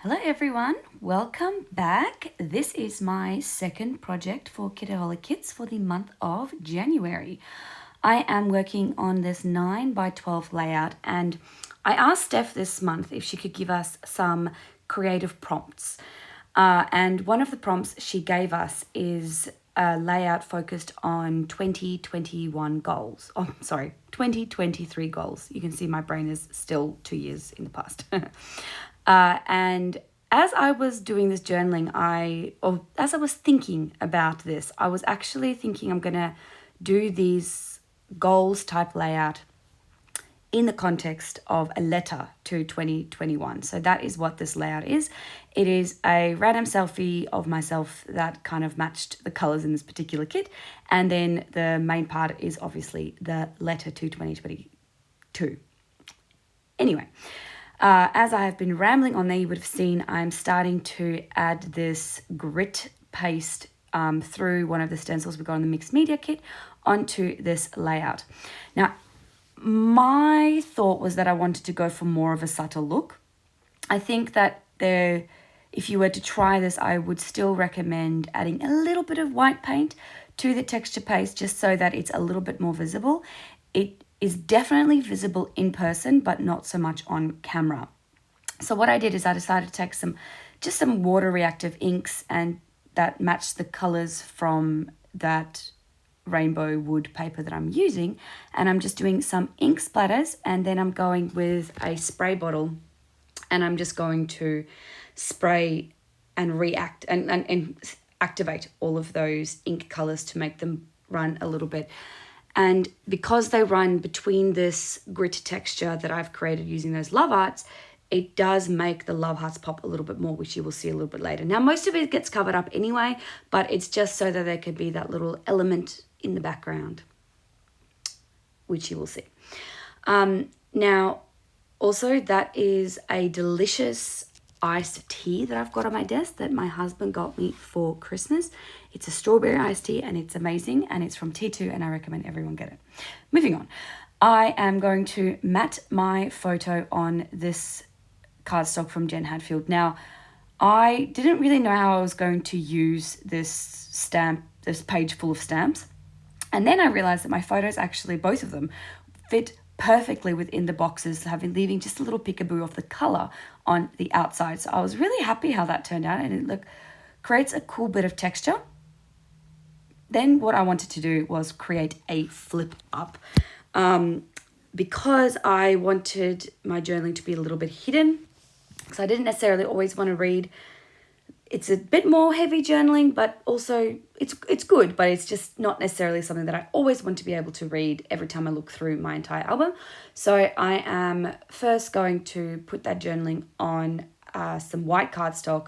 Hello everyone, welcome back. This is my second project for Kitaholic Kits for the month of January. I am working on this 9x12 layout, and I asked Steph this month if she could give us some creative prompts. And one of the prompts she gave us is a layout focused on 2021 goals. 2023 goals. You can see my brain is still 2 years in the past. And as I was doing this journaling, as I was thinking about this, I was actually thinking I'm going to do these goals type layout in the context of a letter to 2021. So that is what this layout is. It is a random selfie of myself that kind of matched the colors in this particular kit. And then the main part is obviously the letter to 2022. Anyway. As I have been rambling on there, you would have seen I'm starting to add this grit paste through one of the stencils we got on the mixed media kit onto this layout. Now, my thought was that I wanted to go for more of a subtle look. I think that if you were to try this, I would still recommend adding a little bit of white paint to the texture paste just so that it's a little bit more visible. It is definitely visible in person, but not so much on camera. So what I did is I decided to take some water reactive inks and that matched the colors from that rainbow wood paper that I'm using. And I'm just doing some ink splatters, and then I'm going with a spray bottle and I'm just going to spray and react and activate all of those ink colors to make them run a little bit. And because they run between this grit texture that I've created using those love hearts, it does make the love hearts pop a little bit more, which you will see a little bit later. Now, most of it gets covered up anyway, but it's just so that there could be that little element in the background, which you will see. Now, also, that is a delicious iced tea that I've got on my desk that my husband got me for Christmas. It's a strawberry iced tea and it's amazing, and it's from T2, and I recommend everyone get it. Moving on. I am going to mat my photo on this cardstock from Jen Hadfield. Now, I didn't really know how I was going to use this page full of stamps. And then I realized that my photos actually, both of them, fit perfectly within the boxes, leaving just a little peekaboo of the color on the outside. So I was really happy how that turned out, and it creates a cool bit of texture. Then what I wanted to do was create a flip up. Because I wanted my journaling to be a little bit hidden, because I didn't necessarily always want to read. It's a bit more heavy journaling, but also it's good, but it's just not necessarily something that I always want to be able to read every time I look through my entire album. So I am first going to put that journaling on some white cardstock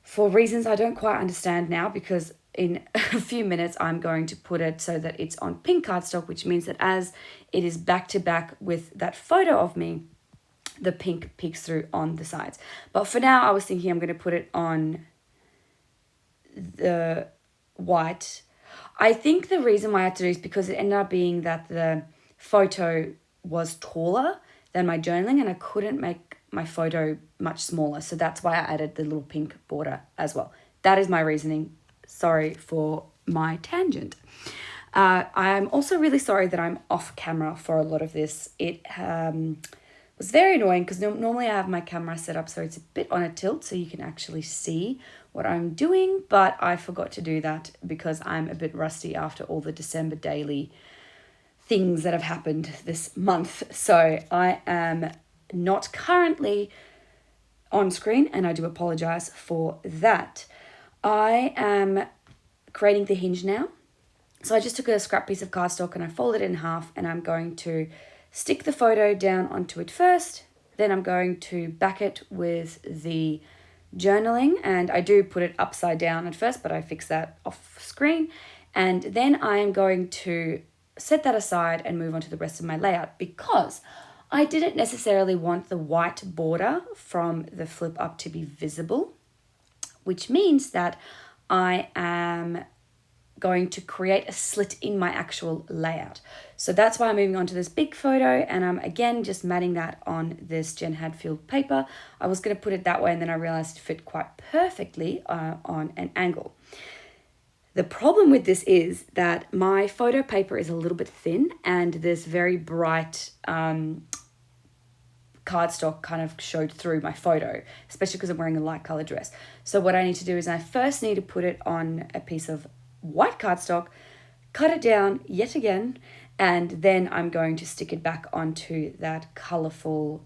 for reasons I don't quite understand now, because in a few minutes I'm going to put it so that it's on pink cardstock, which means that as it is back to back with that photo of me, the pink peeks through on the sides. But for now, I was thinking I'm going to put it on the white. I think the reason why I had to do is because it ended up being that the photo was taller than my journaling, and I couldn't make my photo much smaller. So that's why I added the little pink border as well. That is my reasoning. Sorry for my tangent. I'm also really sorry that I'm off camera for a lot of this. It was very annoying because normally I have my camera set up so it's a bit on a tilt so you can actually see what I'm doing, but I forgot to do that because I'm a bit rusty after all the December daily things that have happened this month. So I am not currently on screen, and I do apologize for that. I am creating the hinge now. So I just took a scrap piece of cardstock and I folded it in half, and I'm going to stick the photo down onto it first. Then I'm going to back it with the journaling, and I do put it upside down at first, but I fix that off screen. And then I am going to set that aside and move on to the rest of my layout, because I didn't necessarily want the white border from the flip up to be visible, which means that I am going to create a slit in my actual layout. So that's why I'm moving on to this big photo, and I'm again just matting that on this Jen Hadfield paper. I was going to put it that way, and then I realized it fit quite perfectly on an angle. The problem with this is that my photo paper is a little bit thin, and this very bright cardstock kind of showed through my photo, especially because I'm wearing a light colored dress. So what I need to do is I first need to put it on a piece of white cardstock, cut it down yet again, and then I'm going to stick it back onto that colorful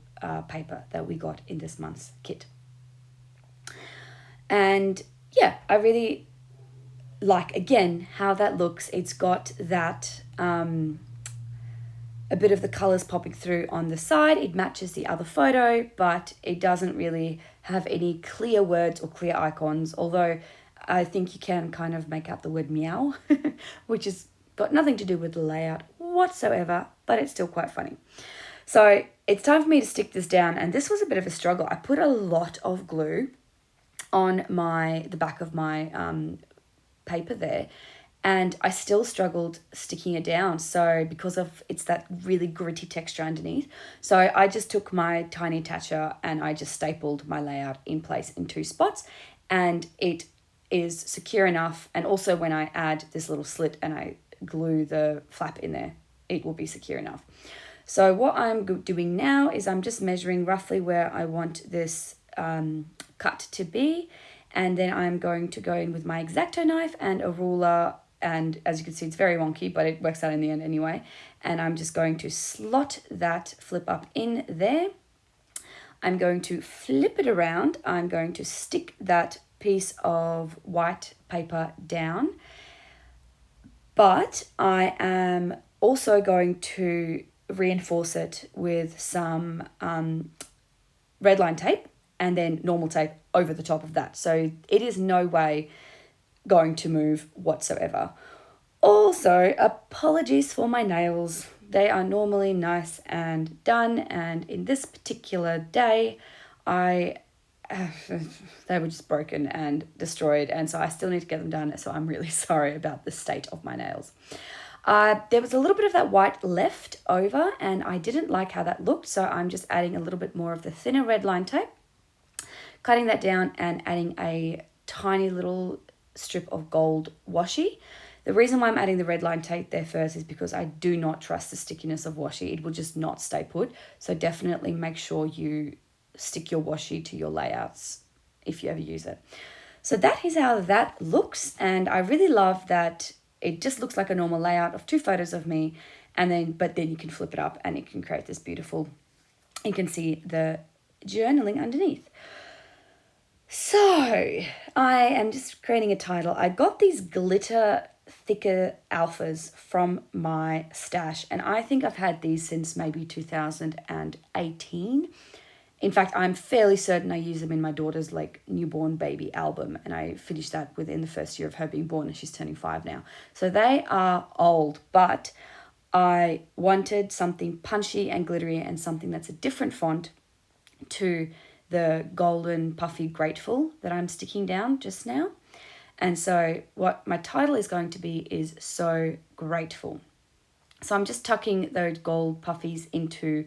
paper that we got in this month's kit. And yeah, I really like, again, how that looks. It's got that a bit of the colors popping through on the side. It matches the other photo, but it doesn't really have any clear words or clear icons, although I think you can kind of make out the word meow, which has got nothing to do with the layout whatsoever, but it's still quite funny. So it's time for me to stick this down, and this was a bit of a struggle. I put a lot of glue on the back of my paper there, and I still struggled sticking it down. So because of it's that really gritty texture underneath. So I just took my tiny attacher and I just stapled my layout in place in 2 spots, and it is secure enough. And also when I add this little slit and I glue the flap in there, it will be secure enough. So what I'm doing now is I'm just measuring roughly where I want this cut to be. And then I'm going to go in with my X-Acto knife and a ruler. And as you can see, it's very wonky, but it works out in the end anyway. And I'm just going to slot that flip up in there. I'm going to flip it around. I'm going to stick that piece of white paper down. But I am also going to reinforce it with some red line tape and then normal tape over the top of that. So it is no way going to move whatsoever. Also, apologies for my nails. They are normally nice and done, and in this particular day, they were just broken and destroyed, and so I still need to get them done, so I'm really sorry about the state of my nails. There was a little bit of that white left over, and I didn't like how that looked, so I'm just adding a little bit more of the thinner red line tape, cutting that down and adding a tiny little strip of gold washi. The reason why I'm adding the red line tape there first is because I do not trust the stickiness of washi. It will just not stay put. So definitely make sure you stick your washi to your layouts if you ever use it. So that is how that looks. And I really love that it just looks like a normal layout of 2 photos of me. But then you can flip it up and it can create this beautiful, you can see the journaling underneath. So I am just creating a title. I got these glitter thicker alphas from my stash, and I think I've had these since maybe 2018. In fact, I'm fairly certain I used them in my daughter's newborn baby album, and I finished that within the first year of her being born, and she's turning 5 now. So they are old, but I wanted something punchy and glittery and something that's a different font to the golden puffy grateful that I'm sticking down just now. And so what my title is going to be is So Grateful. So I'm just tucking those gold puffies into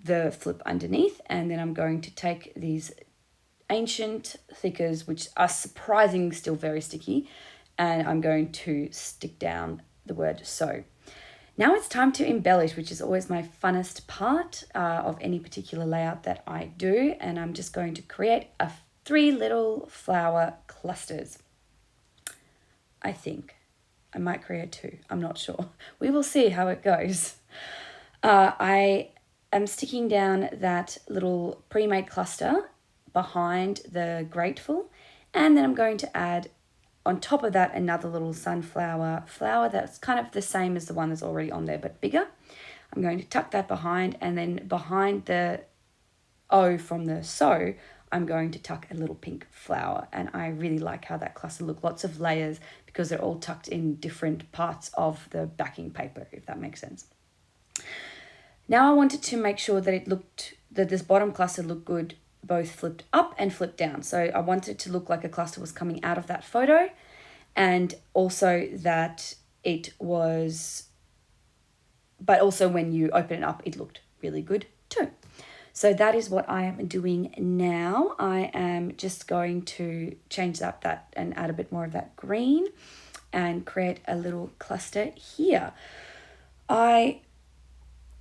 the flip underneath, and then I'm going to take these ancient thickers, which are surprisingly still very sticky, and I'm going to stick down the word so. Now it's time to embellish, which is always my funnest part of any particular layout that I do. And I'm just going to create 3 little flower clusters. I think I might create 2. I'm not sure. We will see how it goes. I am sticking down that little pre-made cluster behind the grateful. And then I'm going to add on top of that another little sunflower flower that's kind of the same as the one that's already on there, but bigger. I'm going to tuck that behind, and then behind the O from the so, I'm going to tuck a little pink flower. And I really like how that cluster looks. Lots of layers because they're all tucked in different parts of the backing paper, if that makes sense. Now I wanted to make sure that this bottom cluster looked good both flipped up and flipped down. So I wanted it to look like a cluster was coming out of that photo. and also that it was, but also when you open it up, it looked really good too. So that is what I am doing now. I am just going to change up that and add a bit more of that green and create a little cluster here.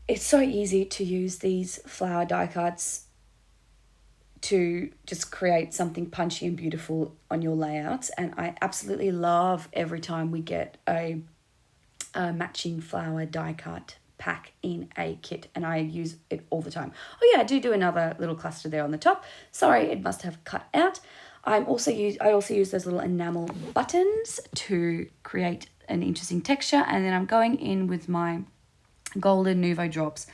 It's so easy to use these flower die cuts to just create something punchy and beautiful on your layouts, and I absolutely love every time we get a matching flower die cut pack in a kit, and I use it all the time. Oh yeah, I do another little cluster there on the top. Sorry, it must have cut out. I also use those little enamel buttons to create an interesting texture, and then I'm going in with my golden Nuvo drops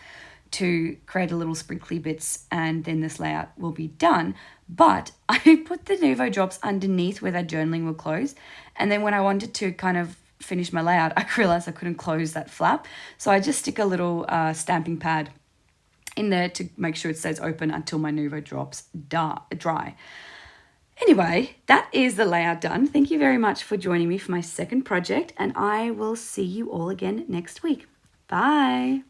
to create a little sprinkly bits, and then this layout will be done. But I put the Nuvo drops underneath where that journaling will close, and then when I wanted to kind of finish my layout, I realized I couldn't close that flap. So I just stick a little stamping pad in there to make sure it stays open until my Nuvo drops dry. Anyway, that is the layout done. Thank you very much for joining me for my second project, and I will see you all again next week. Bye.